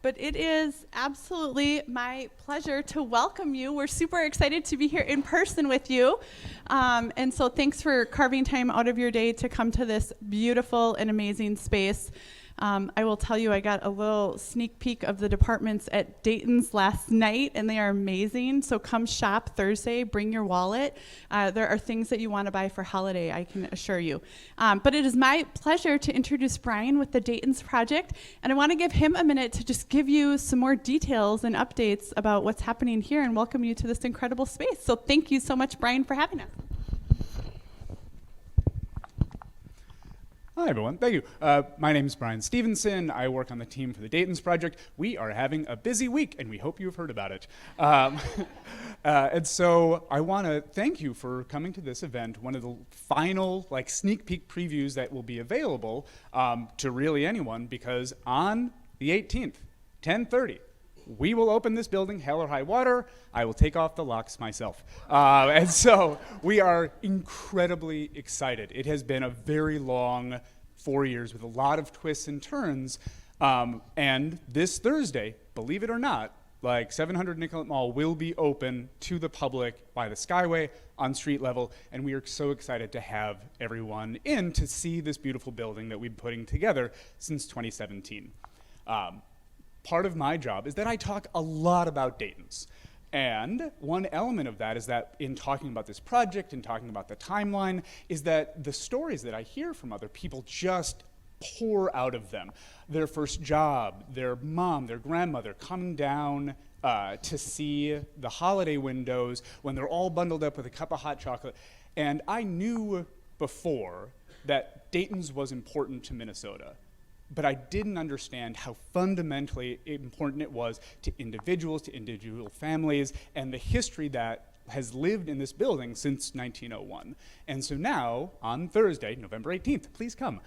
but it is absolutely my pleasure to welcome you. We're super excited to be here in person with you. And so thanks for carving time out of your day to come to this beautiful and amazing space. I will tell you, I got a little sneak peek of the departments at Dayton's last night, and they are amazing. So come shop Thursday, bring your wallet. There are things that you want to buy for holiday, I can assure you. But it is my pleasure to introduce Brian with the Dayton's Project, and I want to give him a minute to just give you some more details and updates about what's happening here and welcome you to this incredible space. So thank you so much, Brian, for having us. Hi, everyone. Thank you. My name is Brian Stevenson. I work on the team for the Dayton's Project. We are having a busy week, and we hope you've heard about it. And so I want to thank you for coming to this event, one of the final sneak peek previews that will be available to really anyone, because on the 18th, 10:30, we will open this building, hell or high water. I will take off the locks myself. And so we are incredibly excited. It has been a very long 4 years with a lot of twists and turns. And this Thursday, believe it or not, 700 Nicollet Mall will be open to the public by the Skyway on street level. And we are so excited to have everyone in to see this beautiful building that we've been putting together since 2017. Part of my job is that I talk a lot about Dayton's. And one element of that is that in talking about this project and talking about the timeline is that the stories that I hear from other people just pour out of them. Their first job, their mom, their grandmother coming down to see the holiday windows when they're all bundled up with a cup of hot chocolate. And I knew before that Dayton's was important to Minnesota, but I didn't understand how fundamentally important it was to individuals, to individual families, and the history that has lived in this building since 1901. And so now, on Thursday, November 18th, please come,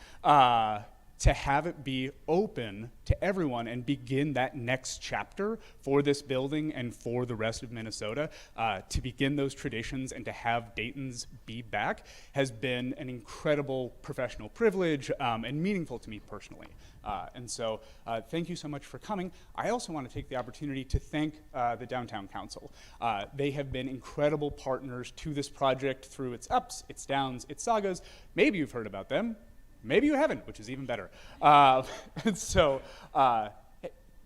to have it be open to everyone and begin that next chapter for this building and for the rest of Minnesota, to begin those traditions and to have Dayton's be back has been an incredible professional privilege and meaningful to me personally. And so thank you so much for coming. I also want to take the opportunity to thank the Downtown Council. They have been incredible partners to this project through its ups, its downs, its sagas. Maybe you've heard about them. Maybe you haven't, which is even better. And so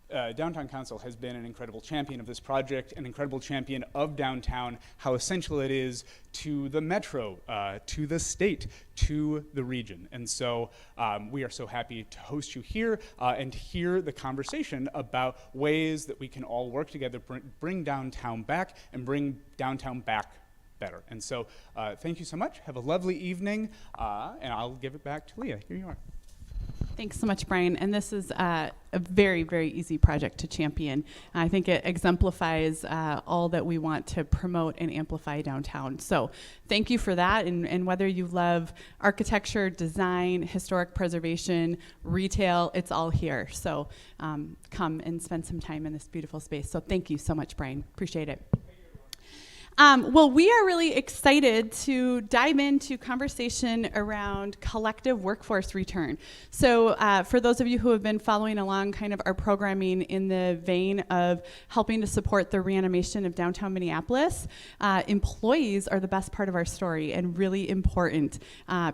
Downtown Council has been an incredible champion of this project, an incredible champion of downtown, how essential it is to the metro, to the state, to the region. And so we are so happy to host you here and hear the conversation about ways that we can all work together, bring downtown back and bring downtown back better. And so thank you so much. Have a lovely evening, and I'll give it back to Leah. Here you are. Thanks so much, Brian. And this is a very, very easy project to champion. I think it exemplifies all that we want to promote and amplify downtown. So thank you for that. And whether you love architecture, design, historic preservation, retail, it's all here. So come and spend some time in this beautiful space. So thank you so much, Brian. Appreciate it. Well, we are really excited to dive into conversation around collective workforce return. So for those of you who have been following along kind of our programming in the vein of helping to support the reanimation of downtown Minneapolis, employees are the best part of our story and really important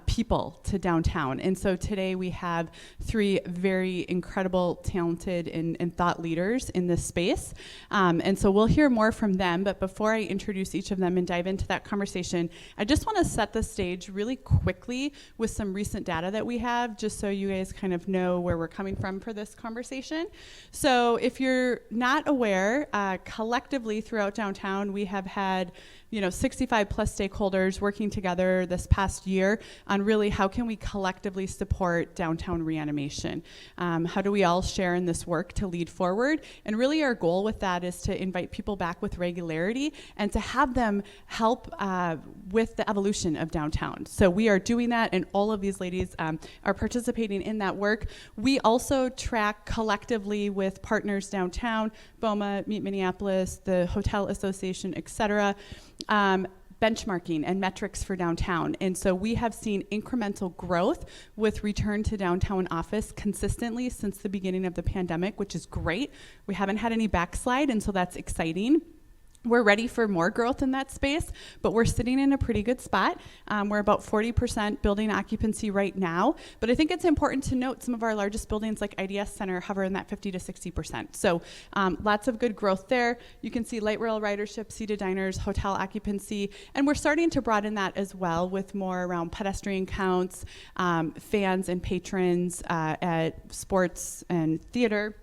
people to downtown. And so today we have three very incredible, talented, and thought leaders in this space. And so we'll hear more from them, but before I introduce each of them and dive into that conversation, I just want to set the stage really quickly with some recent data that we have, just so you guys kind of know where we're coming from for this conversation. So if you're not aware, collectively throughout downtown, we have had 65 plus stakeholders working together this past year on really how can we collectively support downtown reanimation. How do we all share in this work to lead forward? And really our goal with that is to invite people back with regularity and to have them help with the evolution of downtown. So we are doing that, and all of these ladies are participating in that work. We also track collectively with partners downtown, BOMA, Meet Minneapolis, the Hotel Association, et cetera, benchmarking and metrics for downtown. And so we have seen incremental growth with return to downtown office consistently since the beginning of the pandemic, which is great. We haven't had any backslide, and so that's exciting. We're ready for more growth in that space, but we're sitting in a pretty good spot. We're about 40% building occupancy right now, but I think it's important to note some of our largest buildings like IDS Center hover in that 50 to 60%. So lots of good growth there. You can see light rail ridership, seated diners, hotel occupancy, and we're starting to broaden that as well with more around pedestrian counts, fans and patrons at sports and theater.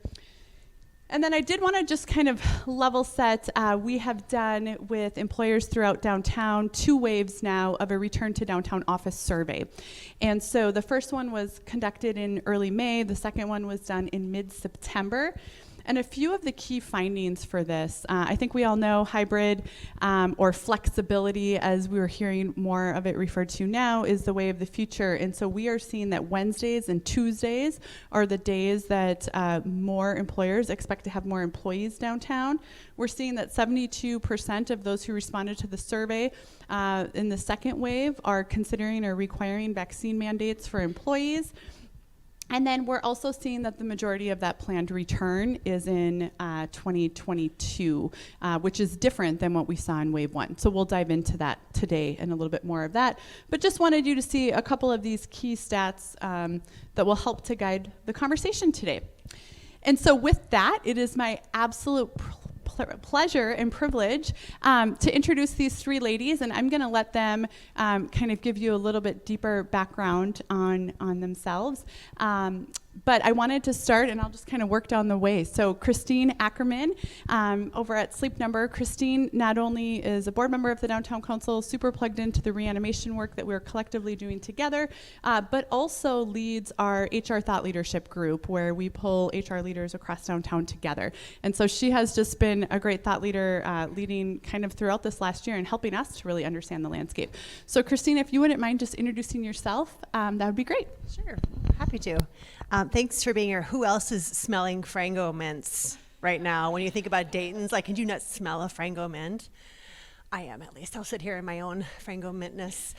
And then I did want to just kind of level set. We have done with employers throughout downtown 2 waves now of a return to downtown office survey. And so the first one was conducted in early May. The second one was done in mid-September. And a few of the key findings for this, I think we all know hybrid or flexibility, as we were hearing more of it referred to now, is the way of the future. And so we are seeing that Wednesdays and Tuesdays are the days that more employers expect to have more employees downtown. We're seeing that 72% of those who responded to the survey in the second wave are considering or requiring vaccine mandates for employees. And then we're also seeing that the majority of that planned return is in 2022, which is different than what we saw in Wave 1. So we'll dive into that today and a little bit more of that. But just wanted you to see a couple of these key stats that will help to guide the conversation today. And so with that, it is my absolute pleasure and privilege to introduce these 3 ladies, and I'm going to let them kind of give you a little bit deeper background on themselves. But I wanted to start, and I'll just kind of work down the way. So Christine Ackerman over at Sleep Number. Christine not only is a board member of the Downtown Council, super plugged into the reanimation work that we're collectively doing together, but also leads our HR Thought Leadership group, where we pull HR leaders across downtown together. And so she has just been a great thought leader, leading kind of throughout this last year and helping us to really understand the landscape. So Christine, if you wouldn't mind just introducing yourself, that would be great. Sure, happy to. Thanks for being here. Who else is smelling Frango mints right now? When you think about Dayton's, like, can you not smell a Frango mint? I am, at least. I'll sit here in my own Frango mintness.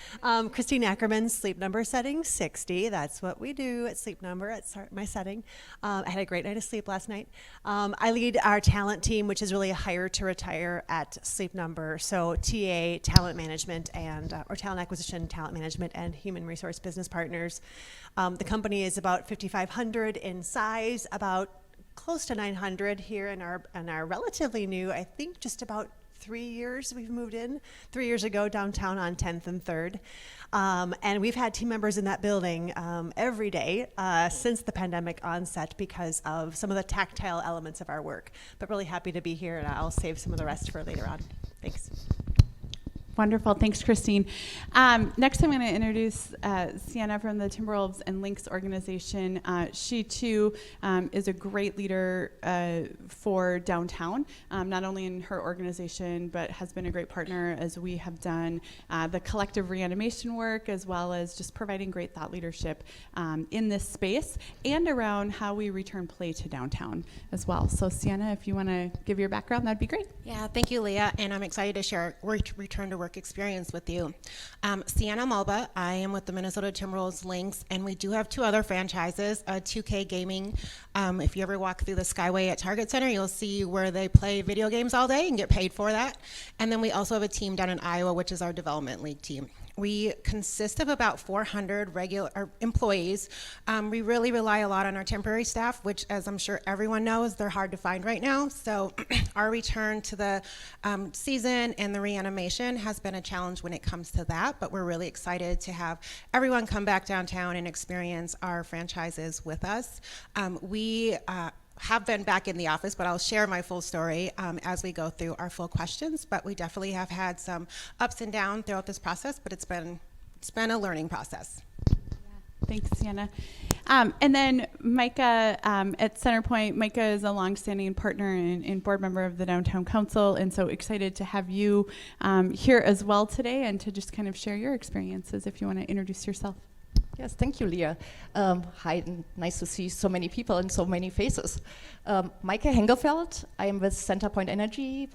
Christine Ackerman, Sleep Number setting 60. That's what we do at Sleep Number, at my setting. I had a great night of sleep last night. I lead our talent team, which is really a hire to retire at Sleep Number. So TA, talent management, and or talent acquisition, talent management, and human resource business partners. The company is about 5,500 in size, about close to 900 here in our relatively new, I think just about 3 years we've moved in. 3 years ago, downtown on 10th and 3rd. And we've had team members in that building every day since the pandemic onset because of some of the tactile elements of our work. But really happy to be here, and I'll save some of the rest for later on. Thanks. Wonderful. Thanks, Christine. Next, I'm going to introduce Sienna from the Timberwolves and Lynx organization. She, too, is a great leader for downtown, not only in her organization, but has been a great partner as we have done the collective reanimation work, as well as just providing great thought leadership in this space and around how we return play to downtown as well. So, Sienna, if you want to give your background, that'd be great. Yeah, thank you, Leah, and I'm excited to share return to work experience with you. Sienna Malba, I am with the Minnesota Timberwolves Lynx, and we do have 2 other franchises, 2K Gaming. If you ever walk through the Skyway at Target Center, you'll see where they play video games all day and get paid for that. And then we also have a team down in Iowa, which is our development league team. We consist of about 400 regular employees. We really rely a lot on our temporary staff, which, as I'm sure everyone knows, they're hard to find right now. So our return to the season and the reanimation has been a challenge when it comes to that, but we're really excited to have everyone come back downtown and experience our franchises with us. We have been back in the office, but I'll share my full story as we go through our full questions. But we definitely have had some ups and downs throughout this process, but it's been a learning process. Thanks, Sienna. And then Micah at Centerpoint. Micah is a longstanding partner and board member of the Downtown Council, and so excited to have you here as well today and to just kind of share your experiences if you want to introduce yourself. Yes, thank you, Leah. Hi, and nice to see so many people and so many faces. Micah Hengelfeld, I'm with Centerpoint Energy,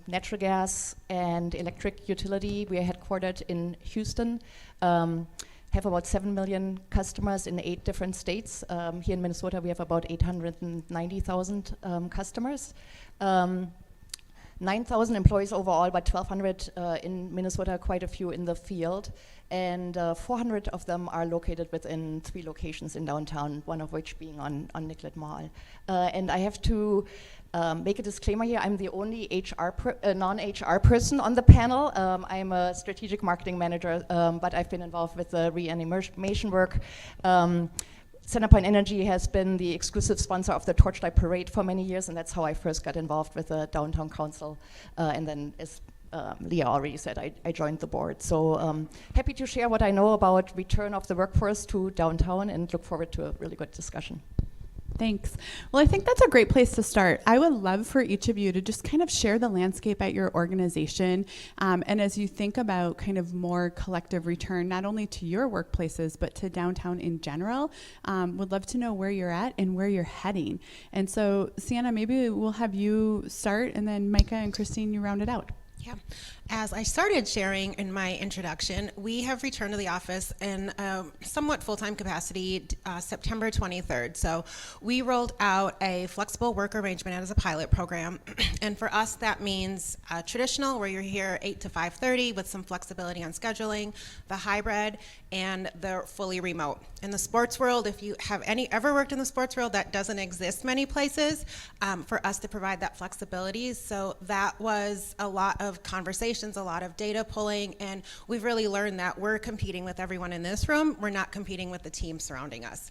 natural gas and electric utility. We are headquartered in Houston, have about 7 million customers in 8 different states. Here in Minnesota, we have about 890,000 customers. 9,000 employees overall, but 1,200 in Minnesota, quite a few in the field. And 400 of them are located within 3 locations in downtown, one of which being on Nicollet Mall. And I have to make a disclaimer here. I'm the only non-HR person on the panel. I'm a strategic marketing manager, but I've been involved with the reanimation work. Centerpoint Energy has been the exclusive sponsor of the Torchlight Parade for many years, and that's how I first got involved with the Downtown Council. And then, as Leah already said, I joined the board. So happy to share what I know about return of the workforce to downtown, and look forward to a really good discussion. Thanks. Well, I think that's a great place to start. I would love for each of you to just kind of share the landscape at your organization. And as you think about kind of more collective return, not only to your workplaces, but to downtown in general, would love to know where you're at and where you're heading. And so, Sienna, maybe we'll have you start, and then Micah and Christine, you round it out. Yeah. As I started sharing in my introduction, we have returned to the office in a somewhat full-time capacity September 23rd. So we rolled out a flexible work arrangement as a pilot program. And for us, that means traditional, where you're here 8 to 5:30 with some flexibility on scheduling, the hybrid, and the fully remote. In the sports world, if you have ever worked in the sports world, that doesn't exist many places for us to provide that flexibility. So that was a lot of conversations, a lot of data pulling, and we've really learned that we're competing with everyone in this room. We're not competing with the team surrounding us.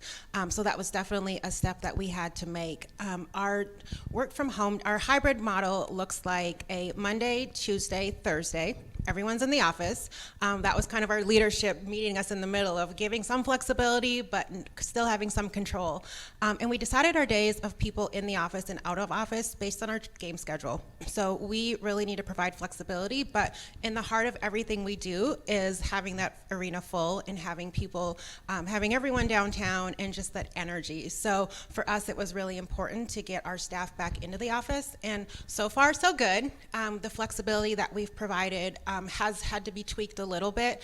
So that was definitely a step that we had to make. Our work from home, our hybrid model looks like a Monday, Tuesday, Thursday. Everyone's in the office. That was kind of our leadership meeting us in the middle of giving some flexibility, but still having some control. And we decided our days of people in the office and out of office based on our game schedule. So we really need to provide flexibility, but in the heart of everything we do is having that arena full and having people, having everyone downtown and just that energy. So for us, it was really important to get our staff back into the office. And so far, so good. The flexibility that we've provided has had to be tweaked a little bit,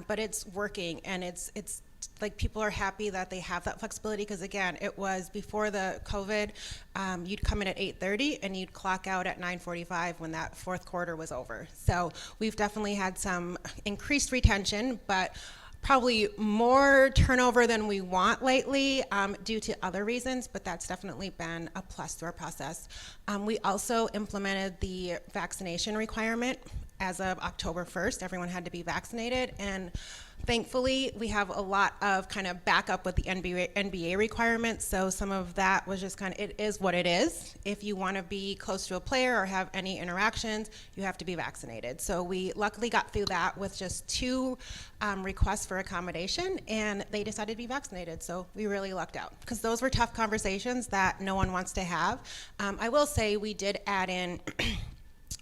but it's working, and it's like people are happy that they have that flexibility, because again, it was before the COVID, you'd come in at 8:30 and you'd clock out at 9:45 when that fourth quarter was over. So we've definitely had some increased retention, but probably more turnover than we want lately due to other reasons, but that's definitely been a plus to our process. We also implemented the vaccination requirement. As of October 1st, everyone had to be vaccinated, and thankfully we have a lot of kind of backup with the NBA requirements, so some of that was just kind of, it is what it is. If you want to be close to a player or have any interactions, you have to be vaccinated. So we luckily got through that with just 2 requests for accommodation, and they decided to be vaccinated, so we really lucked out, because those were tough conversations that no one wants to have. I will say we did add in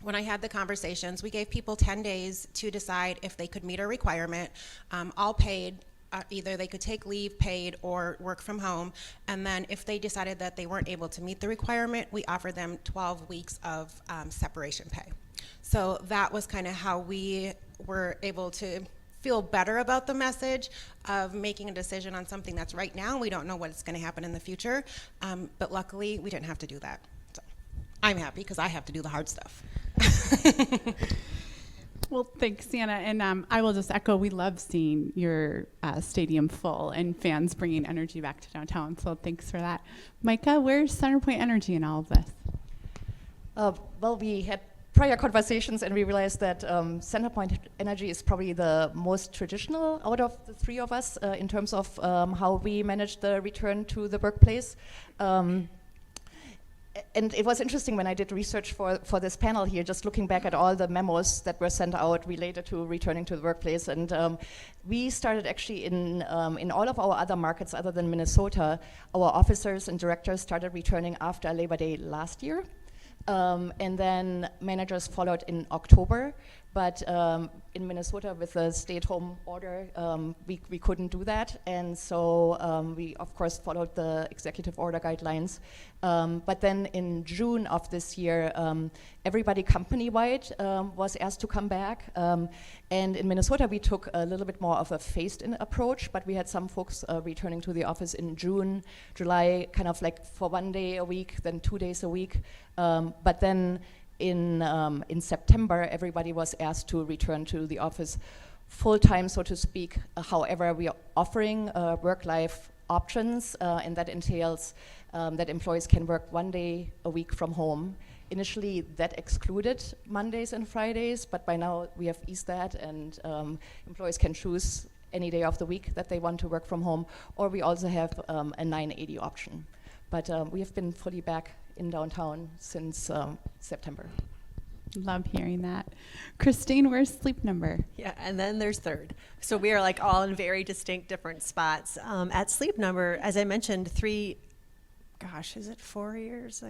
when I had the conversations, we gave people 10 days to decide if they could meet a requirement, all paid. Either they could take leave paid or work from home. And then if they decided that they weren't able to meet the requirement, we offered them 12 weeks of separation pay. So that was kind of how we were able to feel better about the message of making a decision on something that's right now. We don't know what's going to happen in the future, but luckily we didn't have to do that. So I'm happy because I have to do the hard stuff. Well, thanks, Sienna. And I will just echo, we love seeing your stadium full and fans bringing energy back to downtown. So thanks for that. Micah, where's Centerpoint Energy in all of this? Well, we had prior conversations, and we realized that Centerpoint Energy is probably the most traditional out of the 3 of us in terms of how we manage the return to the workplace. And it was interesting when I did research for this panel here, just looking back at all the memos that were sent out related to returning to the workplace. And we started actually in all of our other markets other than Minnesota, our officers and directors started returning after Labor Day last year. And then managers followed in October. But in Minnesota, with the stay-at-home order, we couldn't do that. And so we, of course, followed the executive order guidelines. But then in June of this year, everybody company-wide was asked to come back. And in Minnesota, we took a little bit more of a phased-in approach, but we had some folks returning to the office in June, July, kind of like for 1 day a week, then 2 days a week. But then in September, everybody was asked to return to the office full-time, so to speak. However, we are offering work-life options, and that entails that employees can work 1 day a week from home. Initially, that excluded Mondays and Fridays, but by now we have eased that, and employees can choose any day of the week that they want to work from home, or we also have a 980 option. But we have been fully back in downtown since September. Love hearing that. Christine, where's Sleep Number? Yeah, and then there's third. So we are like all in very distinct different spots. At Sleep Number, as I mentioned, 3 or 4 years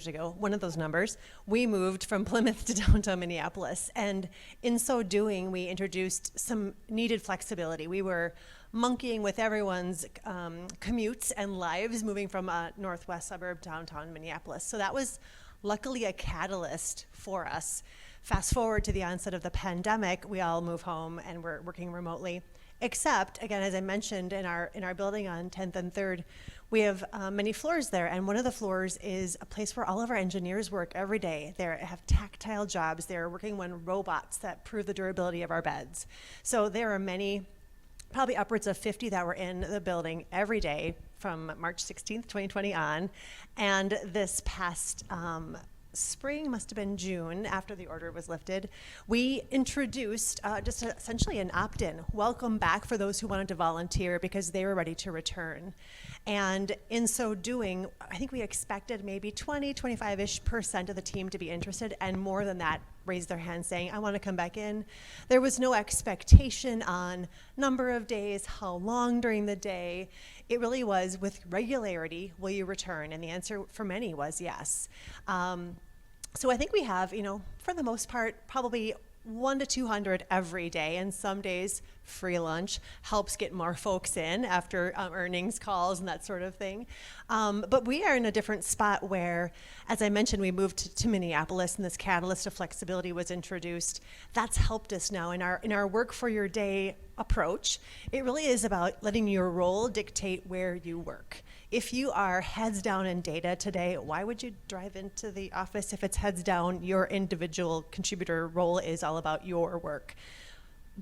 ago, one of those numbers, we moved from Plymouth to downtown Minneapolis. And in so doing, we introduced some needed flexibility. We were monkeying with everyone's commutes and lives, moving from a northwest suburb downtown Minneapolis. So that was luckily a catalyst for us. Fast forward to the onset of the pandemic, we all move home and we're working remotely. Except, again, as I mentioned, in our building on 10th and 3rd, we have many floors there, and one of the floors is a place where all of our engineers work every day. They have tactile jobs. They're working on robots that prove the durability of our beds. So there are many, probably upwards of 50 that were in the building every day from March 16th, 2020 on. And this past spring, must have been June, after the order was lifted, we introduced just essentially an opt-in, welcome back for those who wanted to volunteer because they were ready to return. And in so doing, I think we expected maybe 25% of the team to be interested, and more than that raised their hand saying, I want to come back in. There was no expectation on number of days, how long during the day. It really was, with regularity, will you return? And the answer for many was yes. So I think we have, for the most part, probably 100 to 200 every day, and some days free lunch helps get more folks in after earnings calls and that sort of thing. But we are in a different spot where, as I mentioned, we moved to Minneapolis, and this catalyst of flexibility was introduced. That's helped us now in our work for your day approach. It really is about letting your role dictate where you work. If you are heads down in data today, why would you drive into the office if it's heads down? Your individual contributor role is all about your work.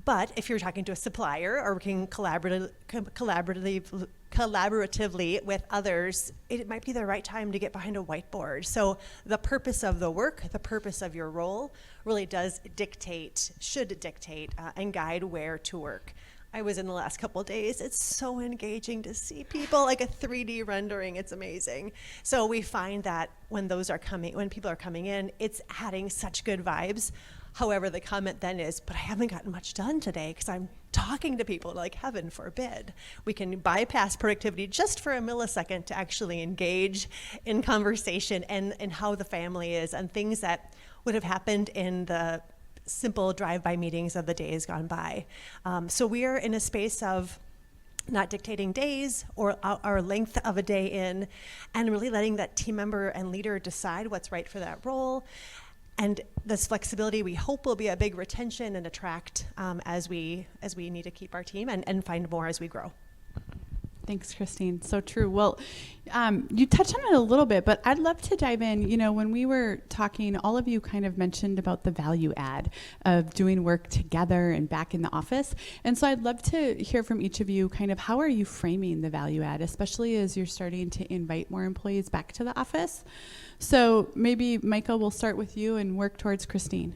But if you're talking to a supplier or working collaboratively with others, it might be the right time to get behind a whiteboard. So the purpose of the work, the purpose of your role really does should dictate and guide where to work. I was in the last couple of days. It's so engaging to see people, like a 3D rendering. It's amazing. So we find that when people are coming in, it's adding such good vibes. However, the comment then is, but I haven't gotten much done today because I'm talking to people, like, heaven forbid. We can bypass productivity just for a millisecond to actually engage in conversation and how the family is, and things that would have happened in the simple drive-by meetings of the days gone by. So we are in a space of not dictating days or our length of a day in, and really letting that team member and leader decide what's right for that role. And this flexibility, we hope, will be a big retention and attract as we need to keep our team and find more as we grow. Thanks, Christine. So true. Well, you touched on it a little bit, but I'd love to dive in. When we were talking, all of you kind of mentioned about the value add of doing work together and back in the office. And so I'd love to hear from each of you kind of how are you framing the value add, especially as you're starting to invite more employees back to the office. So maybe, Michael, we'll start with you and work towards Christine.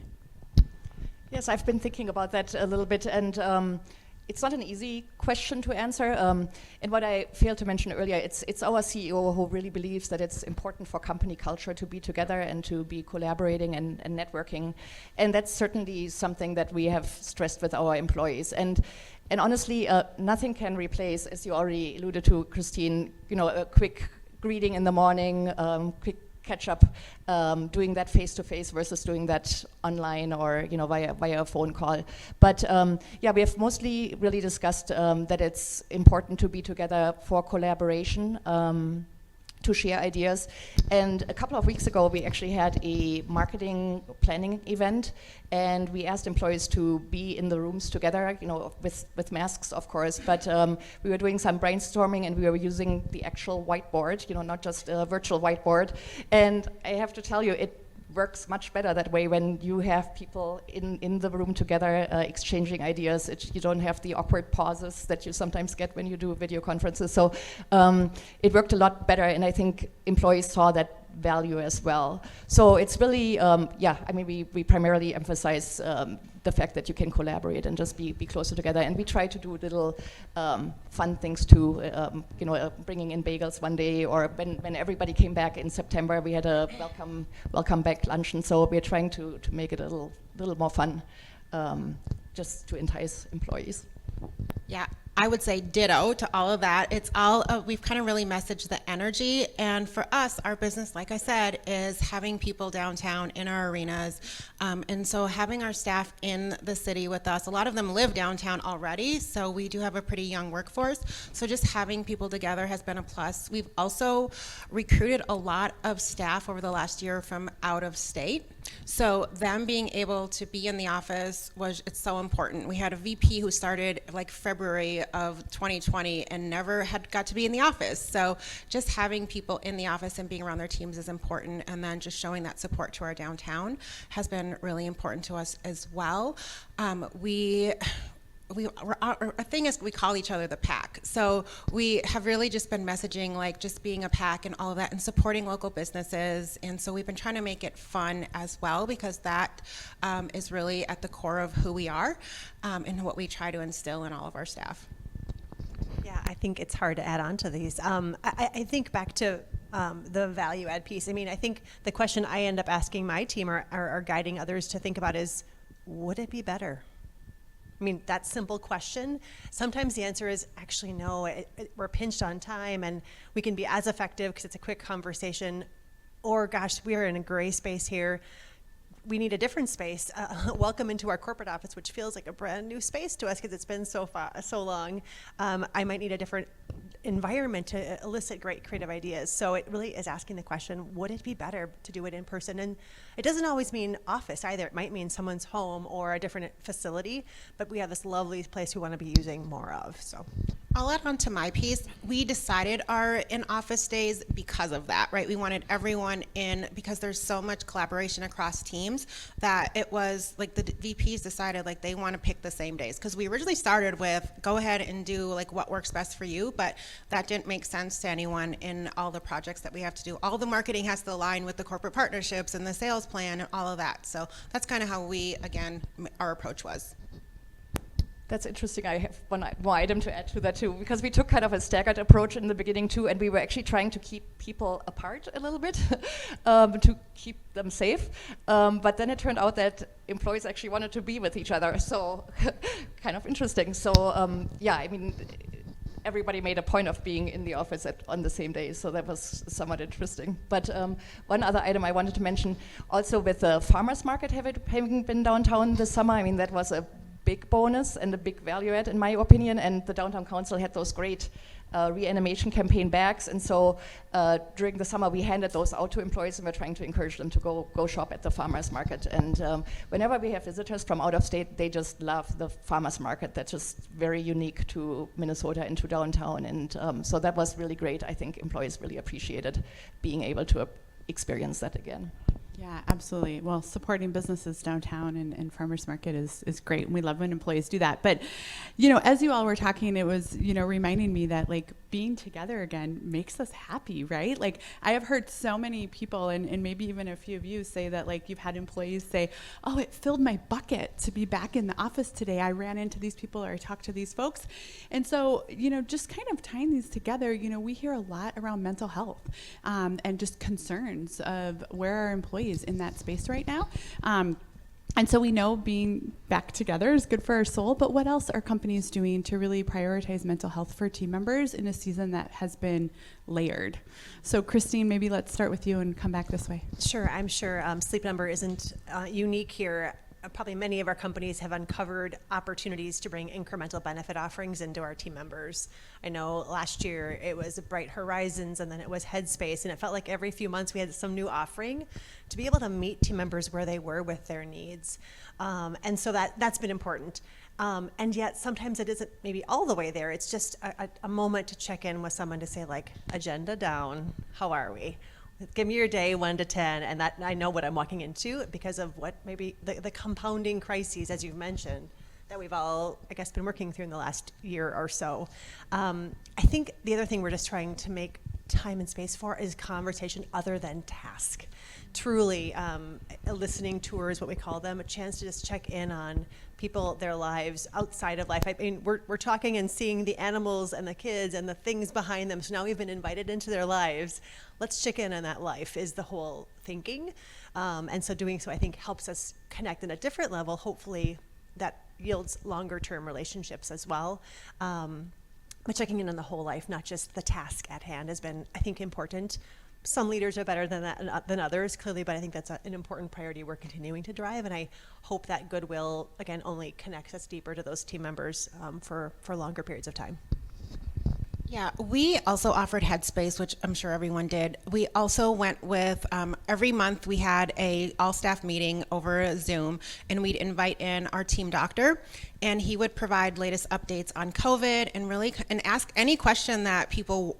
Yes, I've been thinking about that a little bit, and it's not an easy question to answer. And what I failed to mention earlier, it's our CEO who really believes that it's important for company culture to be together and to be collaborating and networking. And that's certainly something that we have stressed with our employees. And honestly, nothing can replace, as you already alluded to, Christine, a quick greeting in the morning, quick catch up doing that face-to-face versus doing that online or via a phone call. But yeah, we have mostly really discussed that it's important to be together for collaboration, to share ideas. And a couple of weeks ago, we actually had a marketing planning event, and we asked employees to be in the rooms together, with masks, of course, but we were doing some brainstorming, and we were using the actual whiteboard, not just a virtual whiteboard. And I have to tell you, it works much better that way when you have people in the room together exchanging ideas. You don't have the awkward pauses that you sometimes get when you do video conferences. So it worked a lot better, and I think employees saw that value as well. So it's really, we primarily emphasize the fact that you can collaborate and just be closer together. And we try to do little fun things too, bringing in bagels one day, or when everybody came back in September, we had a welcome back luncheon. So we're trying to make it a little more fun, just to entice employees. Yeah, I would say ditto to all of that. It's all, we've kind of really messaged the energy. And for us, our business, like I said, is having people downtown in our arenas. And so having our staff in the city with us, a lot of them live downtown already. So we do have a pretty young workforce. So just having people together has been a plus. We've also recruited a lot of staff over the last year from out of state. So them being able to be in the office it's so important. We had a VP who started like February of 2020 and never had got to be in the office. So just having people in the office and being around their teams is important, and then just showing that support to our downtown has been really important to us as well. Our thing is we call each other the pack. So we have really just been messaging like just being a pack and all of that, and supporting local businesses. And so we've been trying to make it fun as well, because that is really at the core of who we are, and what we try to instill in all of our staff. Yeah, I think it's hard to add on to these. I think back to the value add piece. I mean, I think the question I end up asking my team or guiding others to think about is, would it be better? I mean, that simple question. Sometimes the answer is actually no. We're pinched on time, and we can be as effective because it's a quick conversation. Or, gosh, we are in a gray space here. We need a different space. Welcome into our corporate office, which feels like a brand new space to us because it's been so long. I might need a different environment to elicit great creative ideas. So it really is asking the question, would it be better to do it in person? And it doesn't always mean office either. It might mean someone's home or a different facility, but we have this lovely place we want to be using more of. So I'll add on to my piece. We decided our in-office days because of that, right? We wanted everyone in, because there's so much collaboration across teams, that it was like the VPs decided like they want to pick the same days. Because we originally started with go ahead and do like what works best for you, but that didn't make sense to anyone in all the projects that we have to do. All the marketing has to align with the corporate partnerships and the sales plan and all of that. So that's kind of how our approach was. That's interesting. I have one more item to add to that too, because we took kind of a staggered approach in the beginning too, and we were actually trying to keep people apart a little bit to keep them safe. But then it turned out that employees actually wanted to be with each other, so kind of interesting. So yeah, I mean, everybody made a point of being in the office on the same day, so that was somewhat interesting. But one other item I wanted to mention, also with the farmers market having been downtown this summer, I mean, that was a big bonus and a big value add in my opinion, and the downtown council had those great reanimation campaign bags, and so during the summer we handed those out to employees, and we're trying to encourage them to go shop at the farmers market. And whenever we have visitors from out of state, they just love the farmers market. That's just very unique to Minnesota and to downtown, and so that was really great. I think employees really appreciated being able to experience that again. Yeah, absolutely. Well, supporting businesses downtown and farmers market is great. And we love when employees do that. But, as you all were talking, it was, reminding me that like being together again makes us happy, right? Like I have heard so many people and maybe even a few of you say that like you've had employees say, oh, it filled my bucket to be back in the office today. I ran into these people or I talked to these folks. And so, just kind of tying these together, we hear a lot around mental health and just concerns of where our employees in that space right now. And so we know being back together is good for our soul, but what else are companies doing to really prioritize mental health for team members in a season that has been layered? So Christine, maybe let's start with you and come back this way. Sure, I'm sure Sleep Number isn't unique here. Probably many of our companies have uncovered opportunities to bring incremental benefit offerings into our team members. I know last year it was Bright Horizons, and then it was Headspace, and it felt like every few months we had some new offering to be able to meet team members where they were with their needs. And so that's been important. And yet sometimes it isn't maybe all the way there. It's just a moment to check in with someone to say, like, agenda down, how are we? Give me your day 1 to 10, and that I know what I'm walking into because of what maybe the compounding crises, as you've mentioned, that we've all, I guess, been working through in the last year or so. I think the other thing we're just trying to make time and space for is conversation other than task. Truly, listening tours, what we call them, a chance to just check in on people, their lives outside of life. I mean, we're talking and seeing the animals and the kids and the things behind them. So now we've been invited into their lives. Let's check in on that life is the whole thinking. And so doing so, I think, helps us connect in a different level. Hopefully that yields longer term relationships as well. But checking in on the whole life, not just the task at hand, has been, I think, important. Some leaders are better than that than others, clearly, but I think that's an important priority we're continuing to drive, and I hope that goodwill, again, only connects us deeper to those team members for longer periods of time. Yeah, we also offered Headspace, which I'm sure everyone did. We also went with, every month we had a all-staff meeting over Zoom, and we'd invite in our team doctor, and he would provide latest updates on COVID and ask any question that people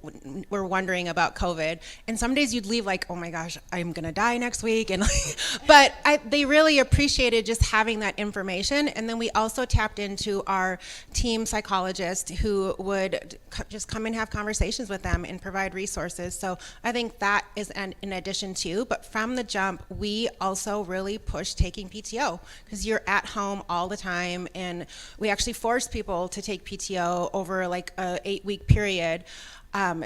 were wondering about COVID. And some days you'd leave like, oh my gosh, I'm gonna die next week. And but they really appreciated just having that information. And then we also tapped into our team psychologist who would just come and have conversations with them and provide resources. So I think that is in addition to, but from the jump, we also really pushed taking PTO because you're at home all the time, and we actually forced people to take PTO over like a 8-week period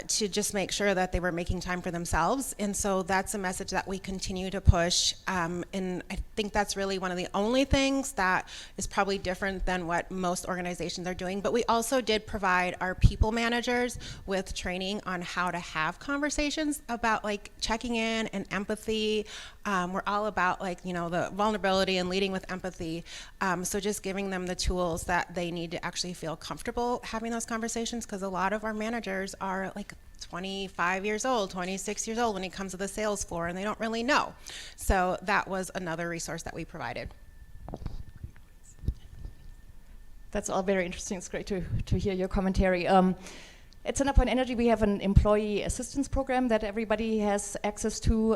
to just make sure that they were making time for themselves. And so that's a message that we continue to push. And I think that's really one of the only things that is probably different than what most organizations are doing. But we also did provide our people managers with training on how to have conversations about like checking in and empathy. We're all about like, the vulnerability and leading with empathy. So just giving them the tools that they need to actually feel comfortable having those conversations, because a lot of our managers are like 25 years old, 26 years old when it comes to the sales floor, and they don't really know. So that was another resource that we provided. That's all very interesting. It's great to hear your commentary. At CenterPoint Energy, we have an employee assistance program that everybody has access to.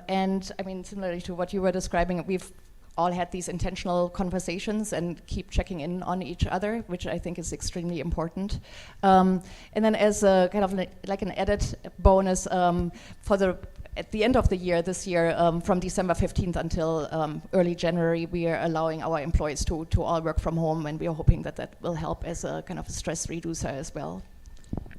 And I mean, similarly to what you were describing, we've all had these intentional conversations and keep checking in on each other, which I think is extremely important. And then as a kind of like an added bonus at the end of the year, this year, from December 15th until early January, we are allowing our employees to all work from home, and we are hoping that will help as a kind of a stress reducer as well.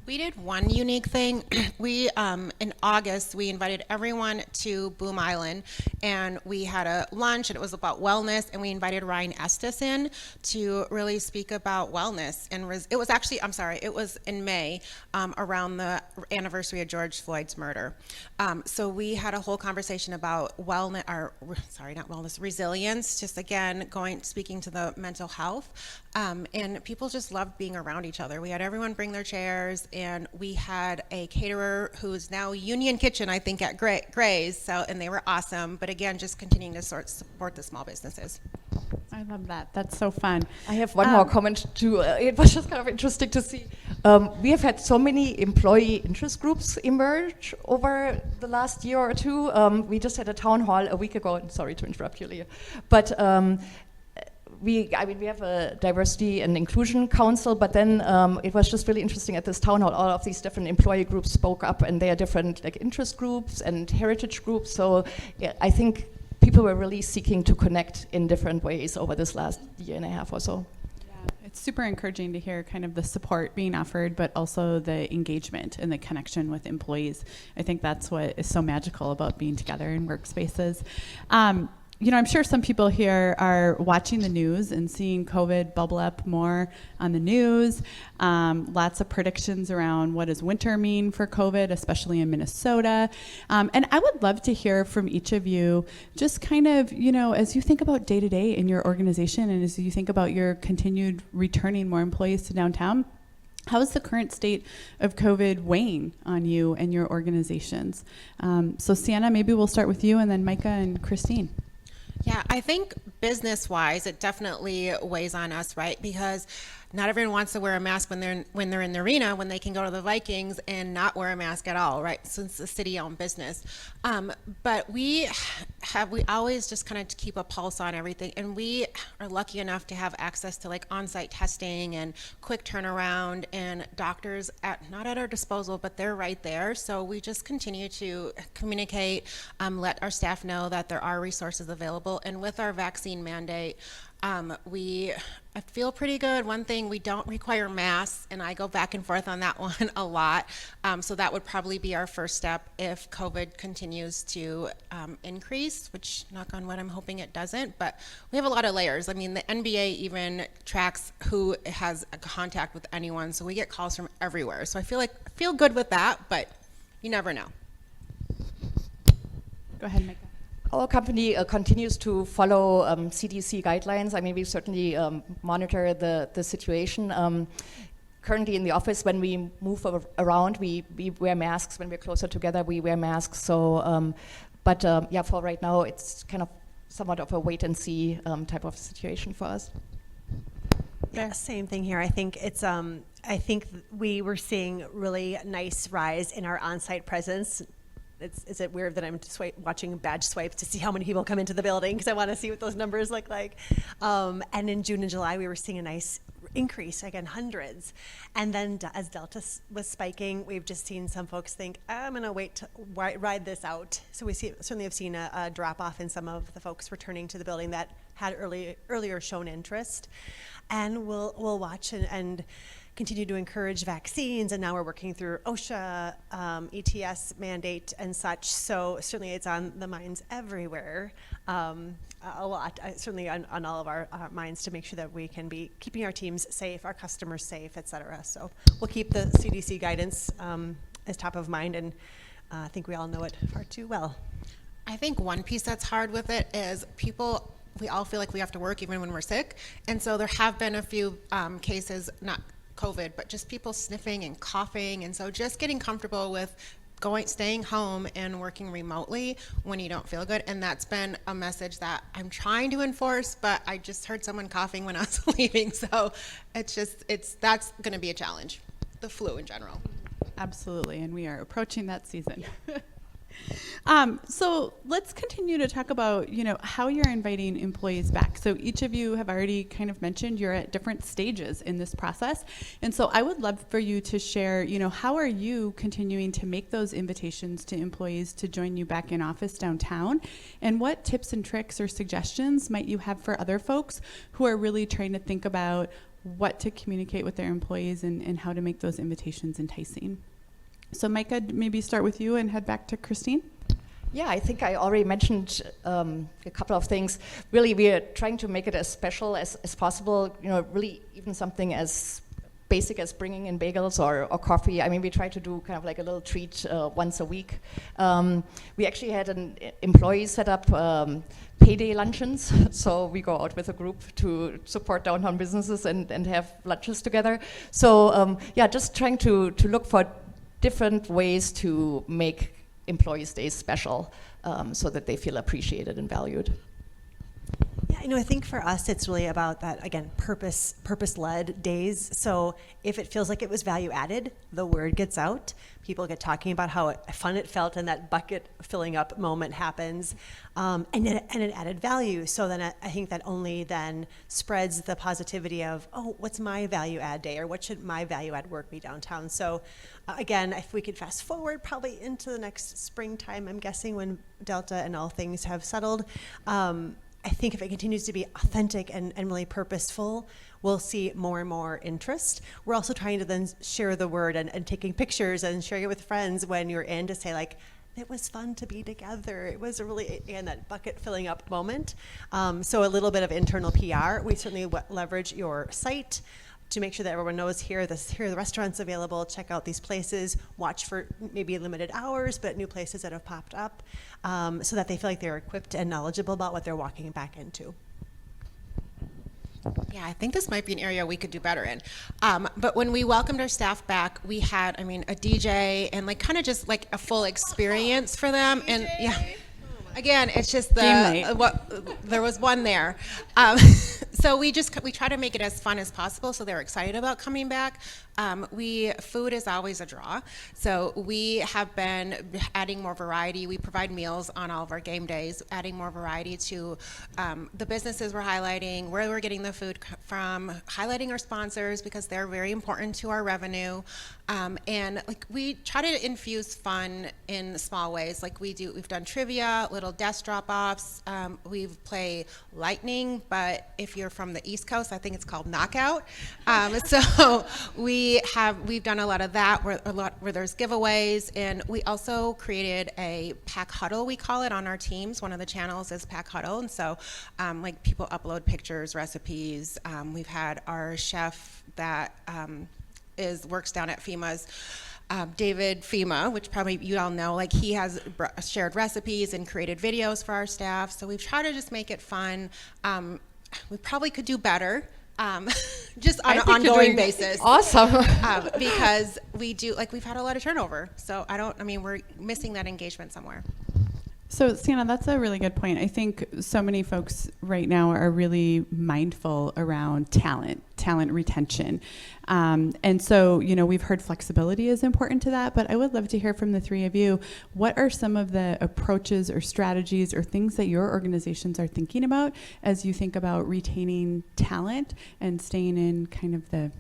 We did one unique thing. We, in August, we invited everyone to Boom Island, and we had a lunch, and it was about wellness, and we invited Ryan Estes in to really speak about wellness. And it was actually, it was in May, around the anniversary of George Floyd's murder. So we had a whole conversation about resilience, just again, speaking to the mental health. And people just loved being around each other. We had everyone bring their chairs, and we had a caterer who's now Union Kitchen, I think, at Gray's, and they were awesome. But again, just continuing to support the small businesses. I love that. That's so fun. I have one more comment too. It was just kind of interesting to see. We have had so many employee interest groups emerge over the last year or two. We just had a town hall a week ago. And sorry to interrupt you, Leah, but we have a diversity and inclusion council, but then it was just really interesting at this town hall. All of these different employee groups spoke up, and they are different like interest groups and heritage groups. So yeah, I think people were really seeking to connect in different ways over this last year and a half or so. Yeah, it's super encouraging to hear kind of the support being offered, but also the engagement and the connection with employees. I think that's what is so magical about being together in workspaces. I'm sure some people here are watching the news and seeing COVID bubble up more on the news. Lots of predictions around what does winter mean for COVID, especially in Minnesota. And I would love to hear from each of you, just kind of, as you think about day to day in your organization and as you think about your continued returning more employees to downtown, how is the current state of COVID weighing on you and your organizations? So Sienna, maybe we'll start with you, and then Micah and Christine. Yeah, I think business-wise, it definitely weighs on us, right? Because not everyone wants to wear a mask when they're in the arena, when they can go to the Vikings and not wear a mask at all, right? Since it's a city-owned business. But we always just kind of keep a pulse on everything, and we are lucky enough to have access to like on-site testing and quick turnaround, and doctors not at our disposal, but they're right there. So we just continue to communicate, let our staff know that there are resources available, and with our vaccine mandate, I feel pretty good. One thing, we don't require masks, and I go back and forth on that one a lot. So that would probably be our first step if COVID continues to increase, which, knock on wood, I'm hoping it doesn't. But we have a lot of layers. I mean, the NBA even tracks who has a contact with anyone, so we get calls from everywhere. So I feel good with that, but you never know. Go ahead, Micah. Our company continues to follow CDC guidelines. I mean, we certainly monitor the situation. Currently in the office, when we move around, we wear masks. When we're closer together, we wear masks. So, but for right now, it's kind of somewhat of a wait and see type of situation for us. Yeah, same thing here. I think it's I think we were seeing really nice rise in our on-site presence. Is it weird that I'm watching badge swipes to see how many people come into the building because I want to see what those numbers look like? And in June and July, we were seeing a nice increase, again, hundreds. And then as Delta was spiking, we've just seen some folks think, I'm going to wait to ride this out. So we certainly have seen a drop off in some of the folks returning to the building that had earlier shown interest. And we'll watch and continue to encourage vaccines, and now we're working through OSHA, ETS mandate and such, so certainly it's on the minds everywhere, a lot, certainly on all of our minds to make sure that we can be keeping our teams safe, our customers safe, et cetera. So we'll keep the CDC guidance as top of mind, and I think we all know it far too well. I think one piece that's hard with it is we all feel like we have to work even when we're sick, and so there have been a few cases, not COVID, but just people sniffing and coughing, and so just getting comfortable with staying home and working remotely when you don't feel good. And that's been a message that I'm trying to enforce, but I just heard someone coughing when I was leaving, so that's going to be a challenge. The flu in general. Absolutely, and we are approaching that season. So let's continue to talk about, how you're inviting employees back. So each of you have already kind of mentioned you're at different stages in this process. And so I would love for you to share, how are you continuing to make those invitations to employees to join you back in office downtown? And what tips and tricks or suggestions might you have for other folks who are really trying to think about what to communicate with their employees and how to make those invitations enticing? So Micah, maybe start with you and head back to Christine. Yeah, I think I already mentioned a couple of things. Really, we are trying to make it as special as possible, really even something as basic as bringing in bagels or coffee. I mean, we try to do kind of like a little treat once a week. We actually had an employee set up payday luncheons. So we go out with a group to support downtown businesses and have lunches together. So just trying to look for different ways to make employees' days special so that they feel appreciated and valued. Yeah, I think for us it's really about that, again, purpose-led days. So if it feels like it was value added, the word gets out. People get talking about how fun it felt and that bucket filling up moment happens, and it added value. So then I think that only then spreads the positivity of, oh, what's my value add day, or what should my value add work be downtown? So again, if we could fast forward probably into the next springtime, I'm guessing when Delta and all things have settled, I think if it continues to be authentic and really purposeful, we'll see more and more interest. We're also trying to then share the word and taking pictures and sharing it with friends when you're in to say, like, it was fun to be together. It was a really, again, that bucket filling up moment. So a little bit of internal PR. We certainly leverage your site to make sure that everyone knows here are the restaurants available, check out these places, watch for maybe limited hours, but new places that have popped up, so that they feel like they're equipped and knowledgeable about what they're walking back into. Yeah, I think this might be an area we could do better in. But when we welcomed our staff back, we had, a DJ and kind of just a full experience for them. And yeah, again, it's just there was one there. So we try to make it as fun as possible, so they're excited about coming back. Food is always a draw, so we have been adding more variety. We provide meals on all of our game days, adding more variety to the businesses we're highlighting, where we're getting the food from, highlighting our sponsors because they're very important to our revenue. And we try to infuse fun in small ways. We've done trivia, little desk drop-offs. We've played lightning, but if you're from the East Coast, I think it's called knockout. So we've done a lot of that where there's giveaways, and we also created a pack huddle, we call it, on our teams. One of the channels is pack huddle, and so people upload pictures, recipes. We've had our chef that works down at FEMA's, David FEMA, which probably you all know, he has shared recipes and created videos for our staff. So we've tried to just make it fun. We probably could do better, just on an ongoing basis. Awesome. Because we do, we've had a lot of turnover. So we're missing that engagement somewhere. So, Sienna, that's a really good point. I think so many folks right now are really mindful around talent retention. And so, we've heard flexibility is important to that, but I would love to hear from the three of you. What are some of the approaches or strategies or things that your organizations are thinking about as you think about retaining talent and staying in kind of the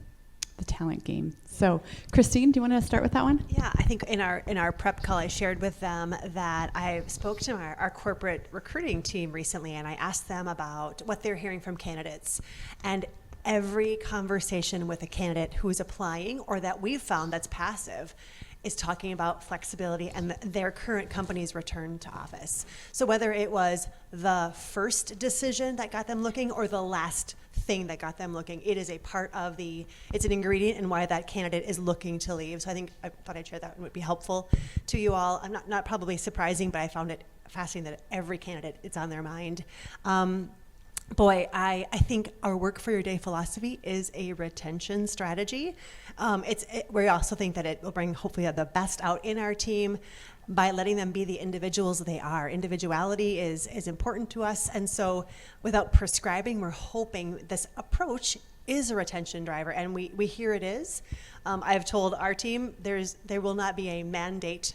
talent game? So, Christine, do you want to start with that one? Yeah, I think in our prep call, I shared with them that I spoke to our corporate recruiting team recently, and I asked them about what they're hearing from candidates. And every conversation with a candidate who's applying or that we've found that's passive is talking about flexibility and their current company's return to office. So whether it was the first decision that got them looking or the last thing that got them looking, it is a part of it's an ingredient in why that candidate is looking to leave. So I thought I'd share that would be helpful to you all. I'm not probably surprising, but I found it fascinating that every candidate, it's on their mind. I think our work for your day philosophy is a retention strategy. We also think that it will bring hopefully the best out in our team by letting them be the individuals they are. Individuality is important to us, and so without prescribing, we're hoping this approach is a retention driver, and we hear it is. I've told our team there will not be a mandate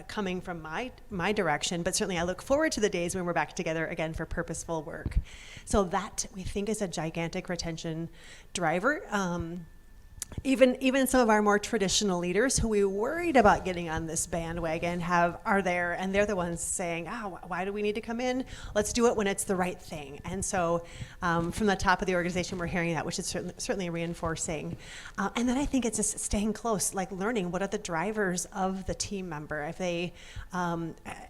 coming from my direction, but certainly I look forward to the days when we're back together again for purposeful work. So that we think is a gigantic retention driver. Even some of our more traditional leaders who we worried about getting on this bandwagon are there, and they're the ones saying, why do we need to come in? Let's do it when it's the right thing. And so from the top of the organization, we're hearing that, which is certainly reinforcing. And then I think it's just staying close, learning what are the drivers of the team member. If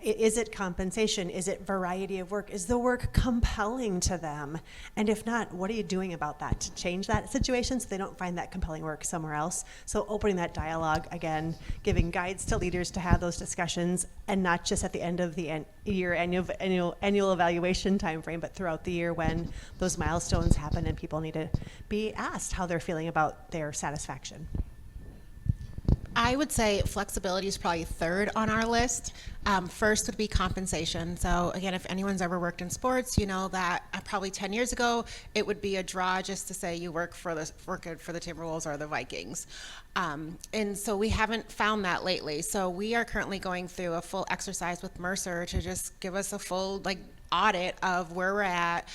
is it compensation? Is it variety of work? Is the work compelling to them? And if not, what are you doing about that to change that situation so they don't find that compelling work somewhere else? So opening that dialogue, again, giving guides to leaders to have those discussions, and not just at the end of the year annual evaluation timeframe, but throughout the year when those milestones happen and people need to be asked how they're feeling about their satisfaction. I would say flexibility is probably third on our list. First would be compensation. So again, if anyone's ever worked in sports, you know that probably 10 years ago, it would be a draw just to say you work for the Timberwolves or the Vikings. And so we haven't found that lately. So we are currently going through a full exercise with Mercer to just give us a full audit of where we're at,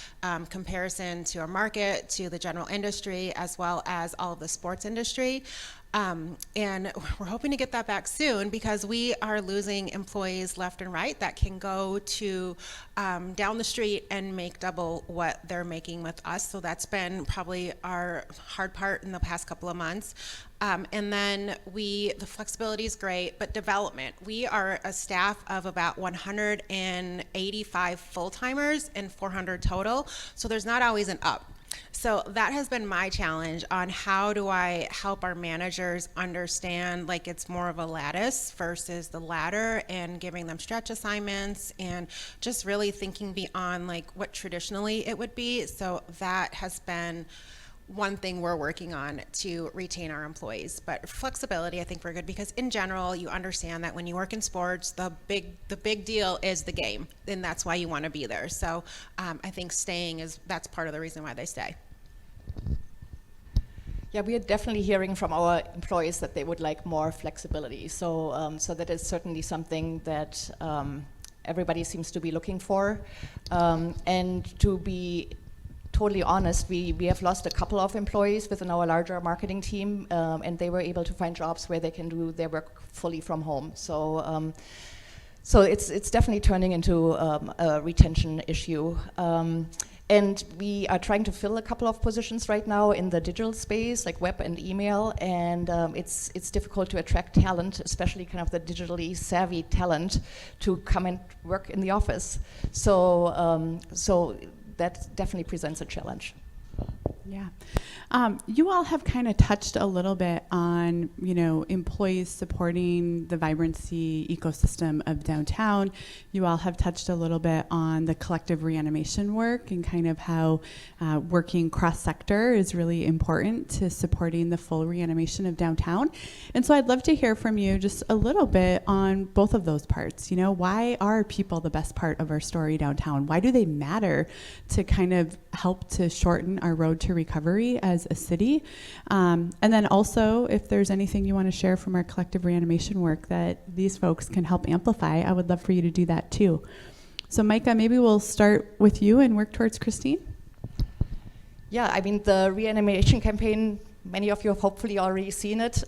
comparison to our market, to the general industry, as well as all of the sports industry. And we're hoping to get that back soon because we are losing employees left and right that can go to down the street and make double what they're making with us. So that's been probably our hard part in the past couple of months. And then the flexibility is great, but development. We are a staff of about 185 full-timers and 400 total, so there's not always an up. So that has been my challenge on how do I help our managers understand like it's more of a lattice versus the ladder, and giving them stretch assignments and just really thinking beyond like what traditionally it would be. So that has been one thing we're working on to retain our employees. But flexibility, I think we're good, because in general, you understand that when you work in sports, the big deal is the game, and that's why you want to be there. So I think that's part of the reason why they stay. Yeah, we are definitely hearing from our employees that they would like more flexibility. So, so that is certainly something that everybody seems to be looking for. And to be totally honest, we have lost a couple of employees within our larger marketing team, and they were able to find jobs where they can do their work fully from home. So, so it's definitely turning into a retention issue. And we are trying to fill a couple of positions right now in the digital space, like web and email, and it's difficult to attract talent, especially kind of the digitally savvy talent, to come and work in the office. So, so that definitely presents a challenge. Yeah. You all have kind of touched a little bit on, you know, employees supporting the vibrancy ecosystem of downtown. You all have touched a little bit on the collective reanimation work and kind of how working cross-sector is really important to supporting the full reanimation of downtown. And so I'd love to hear from you just a little bit on both of those parts. You know, why are people the best part of our story downtown? Why do they matter to kind of help to shorten our road to recovery as a city? And then also, if there's anything you want to share from our collective reanimation work that these folks can help amplify, I would love for you to do that too. So Micah, maybe we'll start with you and work towards Christine. Yeah, I mean, the reanimation campaign, many of you have hopefully already seen it.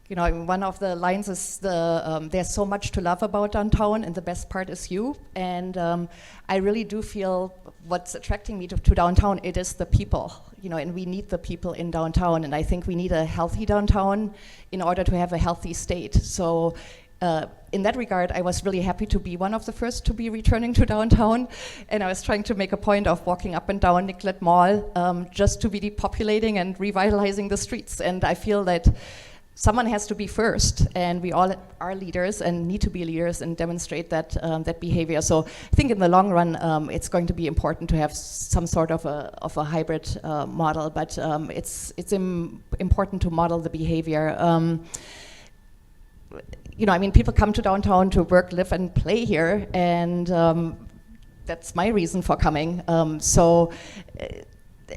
You know, one of the lines is there's so much to love about downtown, and the best part is you. And I really do feel what's attracting me to downtown, it is the people, you know, and we need the people in downtown. And I think we need a healthy downtown in order to have a healthy state. So in that regard, I was really happy to be one of the first to be returning to downtown. And I was trying to make a point of walking up and down Nicollet Mall just to be depopulating and revitalizing the streets. And I feel that someone has to be first, and we all are leaders and need to be leaders and demonstrate that that behavior. So I think in the long run, it's going to be important to have some sort of a hybrid model, but it's important to model the behavior. You know, I mean, people come to downtown to work, live, and play here, and that's my reason for coming.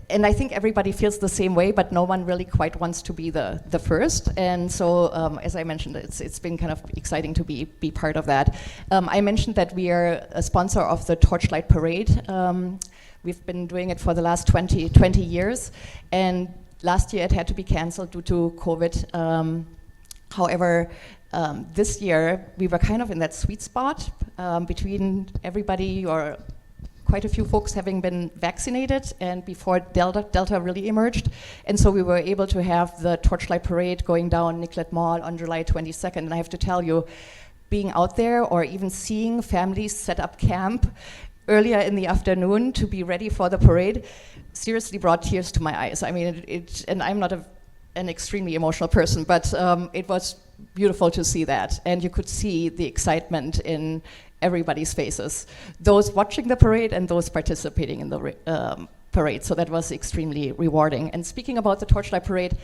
And I think everybody feels the same way, but no one really quite wants to be the first. And so, as I mentioned, it's been kind of exciting to be part of that. I mentioned that we are a sponsor of the Torchlight Parade. We've been doing it for the last 20 years. And last year it had to be canceled due to COVID. However, this year we were kind of in that sweet spot between everybody, or quite a few folks having been vaccinated, and before Delta really emerged. And so we were able to have the Torchlight Parade going down Nicollet Mall on July 22nd. And I have to tell you, being out there or even seeing families set up camp earlier in the afternoon to be ready for the parade seriously brought tears to my eyes. I mean, and I'm not an extremely emotional person, but it was beautiful to see that. And you could see the excitement in everybody's faces, those watching the parade and those participating in the parade. So that was extremely rewarding. And speaking about the Torchlight Parade,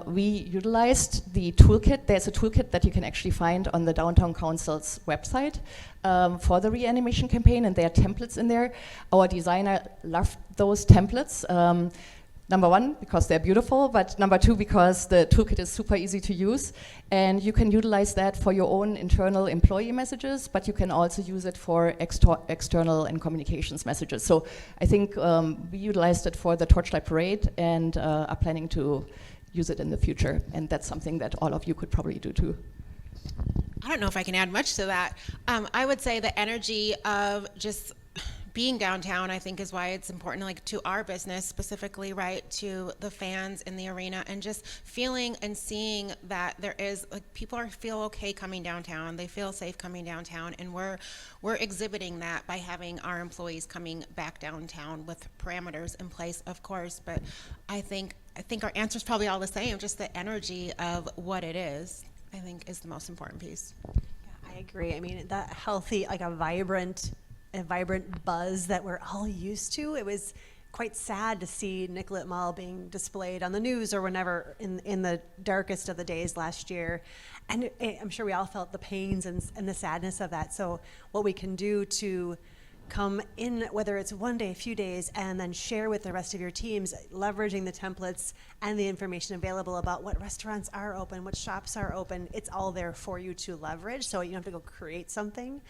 we utilized the toolkit. There's a toolkit that you can actually find on the Downtown Council's website for the reanimation campaign, and there are templates in there. Our designer loved those templates. Number one, because they're beautiful, but number two, because the toolkit is super easy to use, and you can utilize that for your own internal employee messages, but you can also use it for external and communications messages. So I think we utilized it for the Torchlight Parade and are planning to use it in the future, and that's something that all of you could probably do too. I don't know if I can add much to that. I would say the energy of just being downtown, I think, is why it's important, like, to our business specifically, right, to the fans in the arena, and just feeling and seeing that there is, like, people feel okay coming downtown, they feel safe coming downtown, and we're exhibiting that by having our employees coming back downtown with parameters in place, of course. But I think our answer is probably all the same. Just the energy of what it is, I think, is the most important piece. Yeah, I agree. I mean, that healthy, like a vibrant buzz that we're all used to. It was quite sad to see Nicollet Mall being displayed on the news or whenever in the darkest of the days last year. And I'm sure we all felt the pains and the sadness of that. So what we can do to come in, whether it's one day, a few days, and then share with the rest of your teams, leveraging the templates and the information available about what restaurants are open, what shops are open. It's all there for you to leverage, so you don't have to go create something.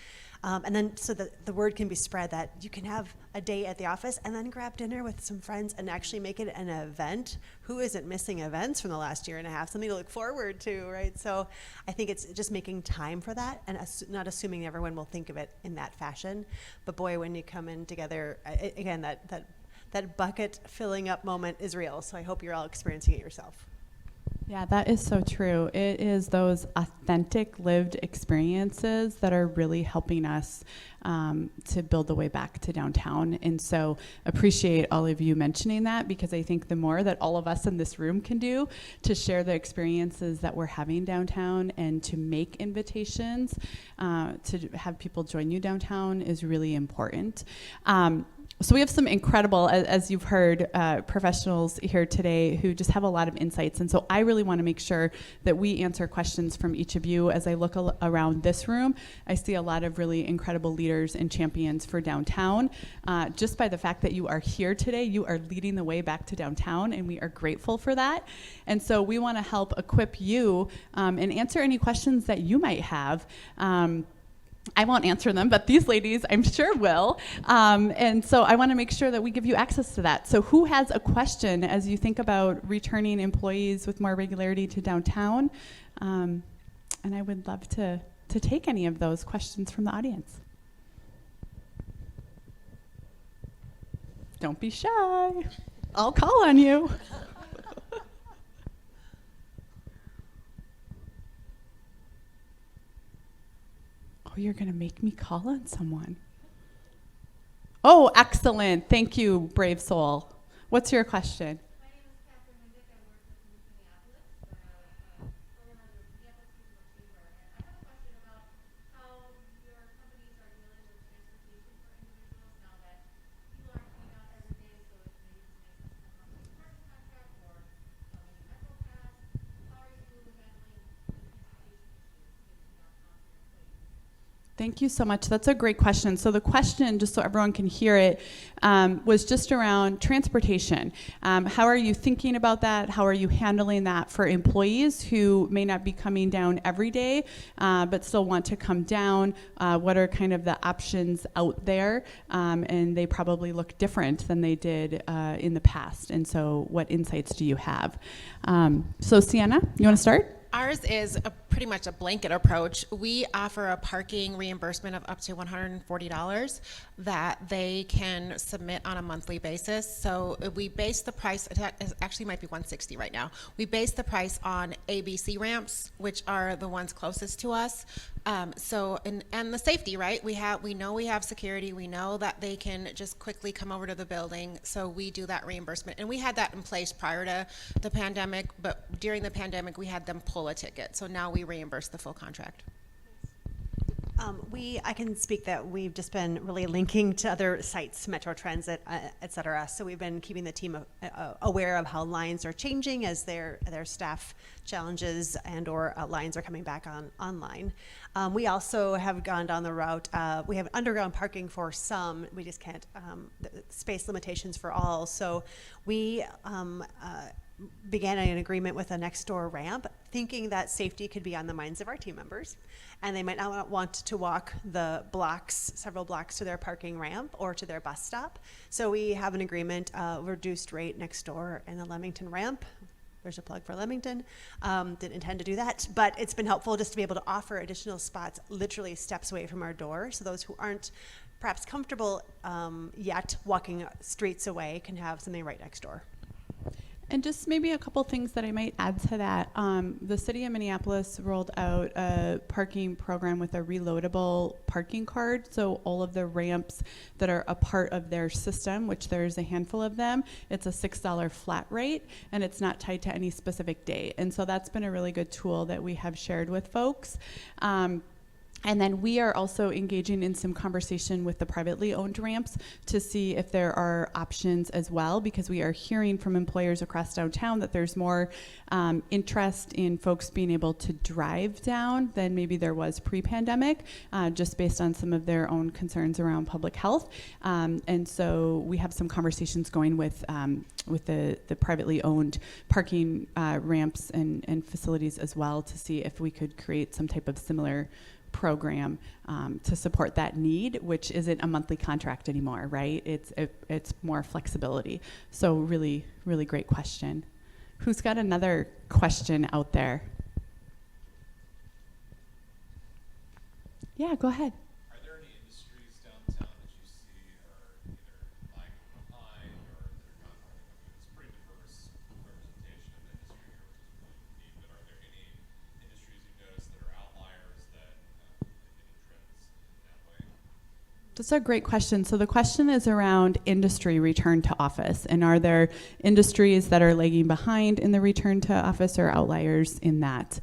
And then so that the word can be spread that you can have a day at the office and then grab dinner with some friends and actually make it an event. Who isn't missing events from the last year and a half? Something to look forward to, right? So I think it's just making time for that and not assuming everyone will think of it in that fashion. But boy, when you come in together, again, that bucket filling up moment is real. So I hope you're all experiencing it yourself. Yeah, that is so true. It is those authentic lived experiences that are really helping us to build the way back to downtown. And so appreciate all of you mentioning that, because I think the more that all of us in this room can do to share the experiences that we're having downtown and to make invitations to have people join you downtown is really important. So we have some incredible, as you've heard, professionals here today who just have a lot of insights. And so I really want to make sure that we answer questions from each of you. As I look around this room, I see a lot of really incredible leaders and champions for downtown. Just by the fact that you are here today, you are leading the way back to downtown, and we are grateful for that. And so we want to help equip you and answer any questions that you might have. I won't answer them, but these ladies, I'm sure, will. And so I want to make sure that we give you access to that. So who has a question as you think about returning employees with more regularity to downtown? And I would love to take any of those questions from the audience. Don't be shy. I'll call on you. Oh, you're going to make me call on someone. Oh, excellent. Thank you, brave soul. What's your question? My name is Catherine Mendick. I work with Minneapolis, for another Minneapolis Regional Chamber. And I have a question about how your companies are dealing with transportation for individuals now that people aren't coming out every day, so it maybe makes sense to come up with a parking contract or maybe Metro Pass. How are you handling the transportation issues in downtown for your employees? Thank you so much. That's a great question. So the question, just so everyone can hear it, was just around transportation. How are you thinking about that? How are you handling that for employees who may not be coming down every day, but still want to come down? What are kind of the options out there? And they probably look different than they did in the past. And so what insights do you have? So Sienna, you want to start? Ours is pretty much a blanket approach. We offer a parking reimbursement of up to $140 that they can submit on a monthly basis. So we base the price, it actually might be $160 right now. We base the price on ABC ramps, which are the ones closest to us. And the safety, right? We know we have security. We know that they can just quickly come over to the building. So we do that reimbursement. And we had that in place prior to the pandemic, but during the pandemic, we had them pull a ticket. So now we reimburse the full contract. I can speak that we've just been really linking to other sites, Metro Transit, et cetera. So we've been keeping the team aware of how lines are changing as their staff challenges and or lines are coming back online. We also have gone down the route, we have underground parking for some, we just can't, space limitations for all. So we began an agreement with a next door ramp, thinking that safety could be on the minds of our team members, and they might not want to walk the blocks, several blocks to their parking ramp or to their bus stop. So we have an agreement, reduced rate next door in the Leamington ramp. There's a plug for Leamington. Didn't intend to do that, but it's been helpful just to be able to offer additional spots literally steps away from our door. So those who aren't perhaps comfortable yet walking streets away can have something right next door. And just maybe a couple things that I might add to that. The city of Minneapolis rolled out a parking program with a reloadable parking card. So all of the ramps that are a part of their system, which there's a handful of them, it's a $6 flat rate, and it's not tied to any specific day. And so that's been a really good tool that we have shared with folks. And then we are also engaging in some conversation with the privately owned ramps to see if there are options as well, because we are hearing from employers across downtown that there's more interest in folks being able to drive down than maybe there was pre-pandemic, just based on some of their own concerns around public health. And so we have some conversations going with the privately owned parking ramps and facilities as well to see if we could create some type of similar program to support that need, which isn't a monthly contract anymore, right? It's more flexibility. So really, really great question. Who's got another question out there? Yeah, go ahead. Are there any industries downtown that you see are either lagging behind or that are not running? It's pretty diverse representation of industry here, which is really neat. But are there any industries you notice that are outliers that any trends in that way? That's a great question. So the question is around industry return to office, and are there industries that are lagging behind in the return to office or outliers in that?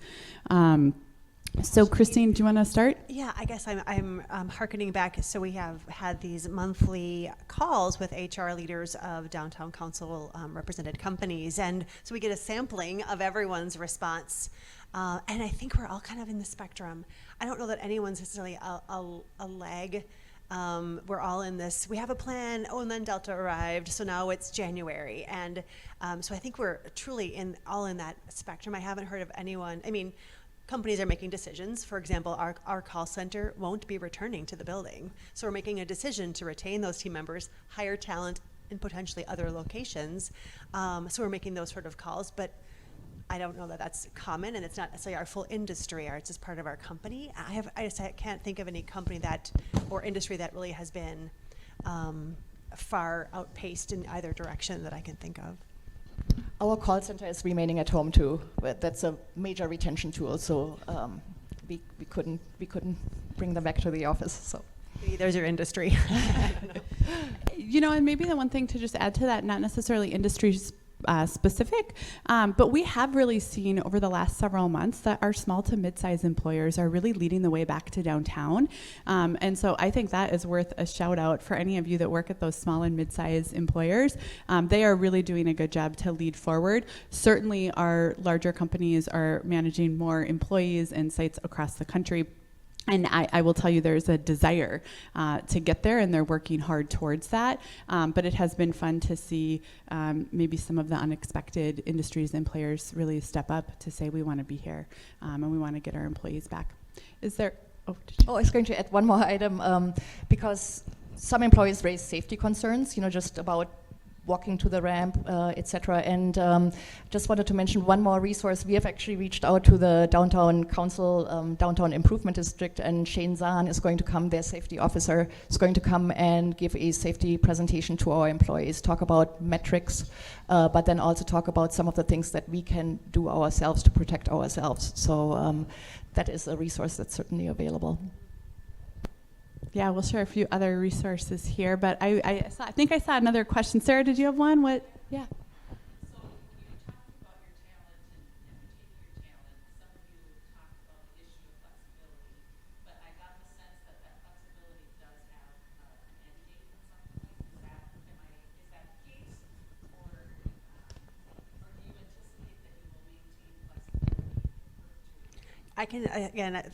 So Christine, do you want to start? Yeah, I guess I'm hearkening back. So we have had these monthly calls with HR leaders of downtown council represented companies, and so we get a sampling of everyone's response. And I think we're all kind of in the spectrum. I don't know that anyone's necessarily a lag. We're all in this, we have a plan, oh, and then Delta arrived, so now it's January. And so I think we're truly all in that spectrum. I haven't heard of anyone, companies are making decisions. For example, our call center won't be returning to the building. So we're making a decision to retain those team members, hire talent in potentially other locations. So we're making those sort of calls, but I don't know that that's common, and it's not necessarily our full industry. It's just part of our company. I can't think of any company or industry that really has been far outpaced in either direction that I can think of. Our call center is remaining at home too, but that's a major retention tool. So we couldn't bring them back to the office. So Maybe there's your industry. I don't know. And maybe the one thing to just add to that, not necessarily industry specific, but we have really seen over the last several months that our small to mid-size employers are really leading the way back to downtown. And so I think that is worth a shout out for any of you that work at those small and mid-size employers. They are really doing a good job to lead forward. Certainly our larger companies are managing more employees and sites across the country. And I will tell you there's a desire to get there, and they're working hard towards that. But it has been fun to see maybe some of the unexpected industries and players really step up to say we want to be here and we want to get our employees back. Is there, I was going to add one more item because some employees raise safety concerns, just about walking to the ramp, etc. And just wanted to mention one more resource. We have actually reached out to the downtown council, downtown improvement district, and Shane Zahn is going to come, their safety officer, is going to come and give a safety presentation to our employees, talk about metrics, but then also talk about some of the things that we can do ourselves to protect ourselves. So that is a resource that's certainly available. Yeah, we'll share a few other resources here, but I think I saw another question. Sarah, did you have one? What? Yeah. So you talked about your talent and retaining your talent. Some of you talked about the issue of flexibility, but I got the sense that flexibility does have an end date at some point. Is that the case, or do you anticipate that you will maintain flexibility?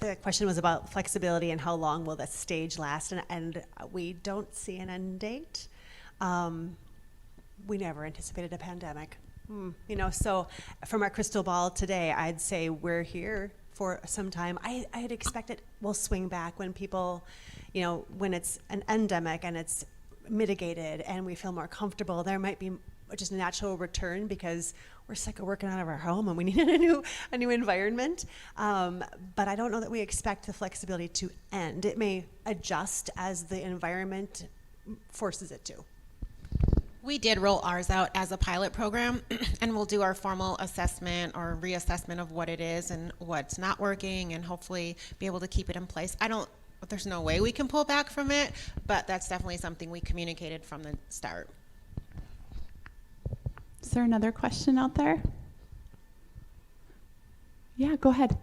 The question was about flexibility and how long will the stage last, and we don't see an end date. We never anticipated a pandemic. So from our crystal ball today, I'd say we're here for some time. I had expected we'll swing back when people, when it's an endemic and it's mitigated and we feel more comfortable, there might be just a natural return because we're sick of working out of our home and we need a new environment. But I don't know that we expect the flexibility to end. It may adjust as the environment forces it to. We did roll ours out as a pilot program, and we'll do our formal assessment or reassessment of what it is and what's not working, and hopefully be able to keep it in place. There's no way we can pull back from it, but that's definitely something we communicated from the start. Is there another question out there? Yeah, go ahead.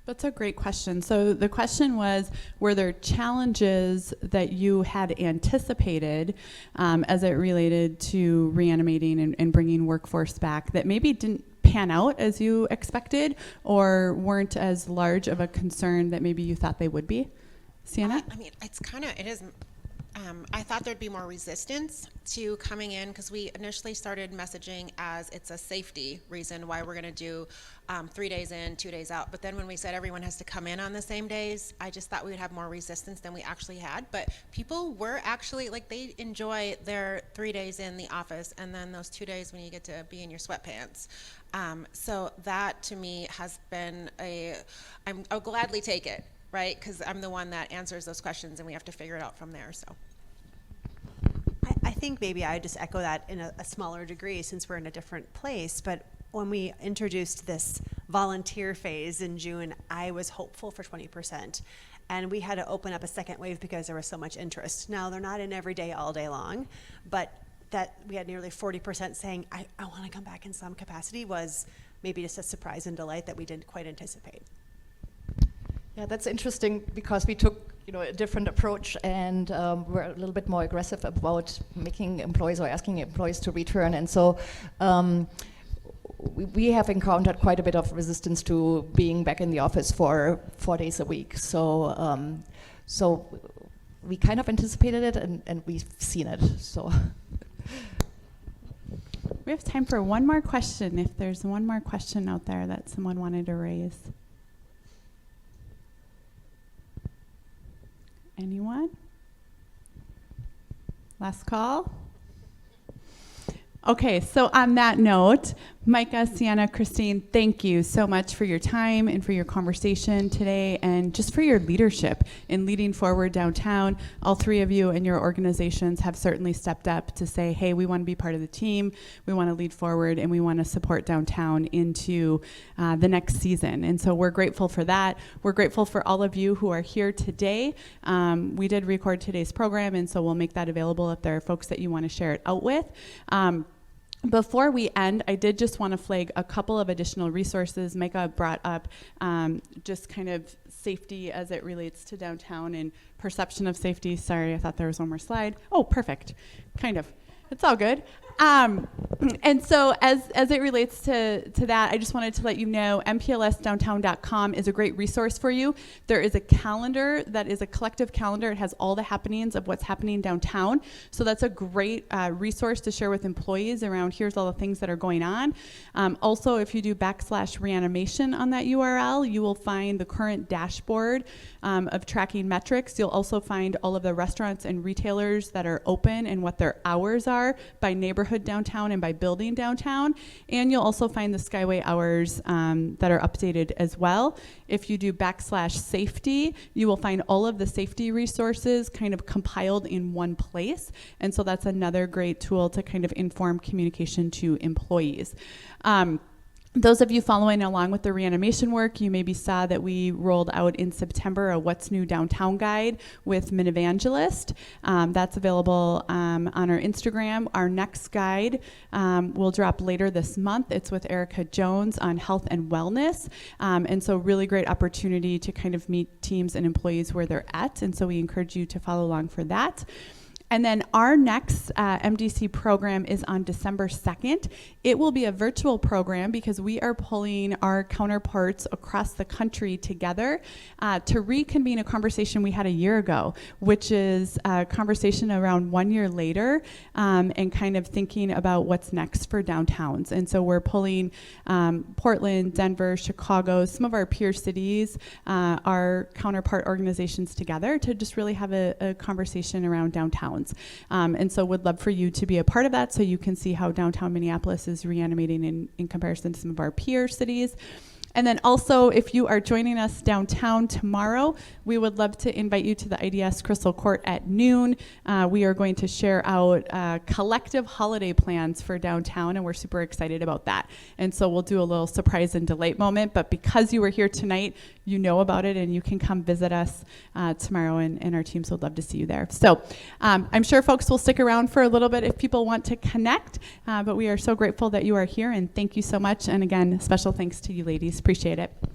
That's a great question. So the question was, were there challenges that you had anticipated as it related to reanimating and bringing workforce back that maybe didn't pan out as you expected or weren't as large of a concern that maybe you thought they would be? Sienna? I mean, it is. I thought there'd be more resistance to coming in because we initially started messaging as it's a safety reason why we're going to do 3 days in, 2 days out. But then when we said everyone has to come in on the same days, I just thought we would have more resistance than we actually had. But people were actually, they enjoy their 3 days in the office and then those 2 days when you get to be in your sweatpants. So that to me has been I'll gladly take it. Right, because I'm the one that answers those questions, and we have to figure it out from there. So, I think maybe I would just echo that in a smaller degree since we're in a different place. But when we introduced this volunteer phase in June, I was hopeful for 20%, and we had to open up a second wave because there was so much interest. Now they're not in every day, all day long, but that we had nearly 40% saying I want to come back in some capacity was maybe just a surprise and delight that we didn't quite anticipate. Yeah, that's interesting because we took a different approach and we're a little bit more aggressive about making employees or asking employees to return. And so we have encountered quite a bit of resistance to being back in the office for 4 days a week. So so we kind of anticipated it and we've seen it. So We have time for one more question if there's one more question out there that someone wanted to raise. Anyone? Last call? Okay, so on that note, Micah, Sienna, Christine, thank you so much for your time and for your conversation today and just for your leadership in leading forward downtown. All three of you and your organizations have certainly stepped up to say, hey, we want to be part of the team, we want to lead forward, and we want to support downtown into the next season. And so we're grateful for that. We're grateful for all of you who are here today. We did record today's program, and so we'll make that available if there are folks that you want to share it out with. Before we end, I did just want to flag a couple of additional resources. Micah brought up just kind of safety as it relates to downtown and perception of safety. Sorry, I thought there was one more slide. Oh, perfect. Kind of. It's all good. And so as it relates to that, I just wanted to let you know mplsdowntown.com is a great resource for you. There is a calendar that is a collective calendar. It has all the happenings of what's happening downtown. So that's a great resource to share with employees around here's all the things that are going on. Also, if you do /reanimation on that URL, you will find the current dashboard of tracking metrics. You'll also find all of the restaurants and retailers that are open and what their hours are by neighborhood downtown and by building downtown. And you'll also find the Skyway hours that are updated as well. If you do /safety, you will find all of the safety resources kind of compiled in one place. And so that's another great tool to kind of inform communication to employees. Those of you following along with the reanimation work, you maybe saw that we rolled out in September a What's New Downtown guide with Minivangelist. That's available on our Instagram. Our next guide will drop later this month. It's with Erica Jones on health and wellness. And so really great opportunity to kind of meet teams and employees where they're at. And so we encourage you to follow along for that. And then our next MDC program is on December 2nd. It will be a virtual program because we are pulling our counterparts across the country together to reconvene a conversation we had a year ago, which is a conversation around 1 year later and kind of thinking about what's next for downtowns. And so we're pulling Portland, Denver, Chicago, some of our peer cities, our counterpart organizations together to just really have a conversation around downtowns. And so would love for you to be a part of that so you can see how downtown Minneapolis is reanimating in comparison to some of our peer cities. And then also, if you are joining us downtown tomorrow, we would love to invite you to the IDS Crystal Court at noon. We are going to share out collective holiday plans for downtown, and we're super excited about that. And so we'll do a little surprise and delight moment, but because you were here tonight, you know about it, and you can come visit us tomorrow, and our teams would love to see you there. So I'm sure folks will stick around for a little bit if people want to connect, but we are so grateful that you are here, and thank you so much. And again, special thanks to you ladies. Appreciate it.